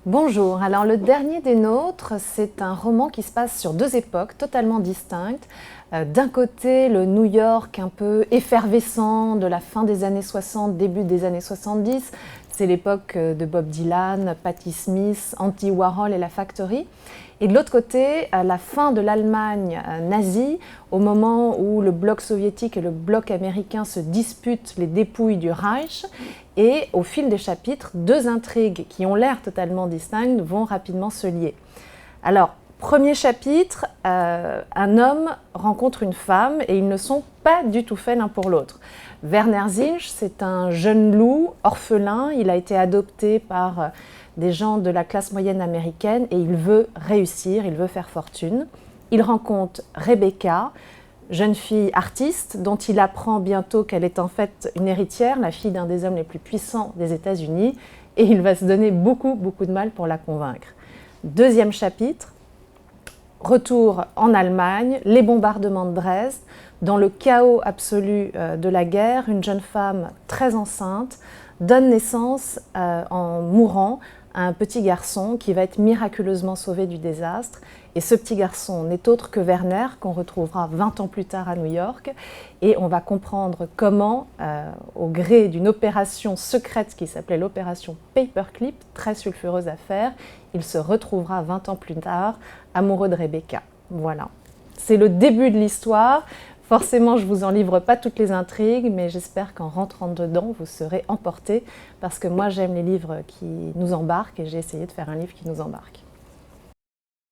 Bonjour, alors le dernier des nôtres, c'est un roman qui se passe sur deux époques totalement distinctes. D'un côté, le New York un peu effervescent de la fin des années 60, début des années 70. C'est l'époque de Bob Dylan, Patti Smith, Andy Warhol et la Factory. Et de l'autre côté, à la fin de l'Allemagne nazie, au moment où le bloc soviétique et le bloc américain se disputent les dépouilles du Reich, et au fil des chapitres, deux intrigues qui ont l'air totalement distinctes vont rapidement se lier. Alors, premier chapitre, un homme rencontre une femme et ils ne sont pas du tout faits l'un pour l'autre. Werner Zinsch, c'est un jeune loup orphelin, il a été adopté par des gens de la classe moyenne américaine et il veut réussir, il veut faire fortune. Il rencontre Rebecca, jeune fille artiste dont il apprend bientôt qu'elle est en fait une héritière, la fille d'un des hommes les plus puissants des États-Unis, et il va se donner beaucoup de mal pour la convaincre. Deuxième chapitre, retour en Allemagne, les bombardements de Dresde. Dans le chaos absolu de la guerre, une jeune femme très enceinte donne naissance en mourant à un petit garçon qui va être miraculeusement sauvé du désastre. Et ce petit garçon n'est autre que Werner, qu'on retrouvera 20 ans plus tard à New York. Et on va comprendre comment, au gré d'une opération secrète qui s'appelait l'opération Paperclip, très sulfureuse à faire, il se retrouvera 20 ans plus tard amoureux de Rebecca. Voilà. C'est le début de l'histoire. Forcément, je ne vous en livre pas toutes les intrigues, mais j'espère qu'en rentrant dedans, vous serez emportés, parce que moi, j'aime les livres qui nous embarquent et j'ai essayé de faire un livre qui nous embarque.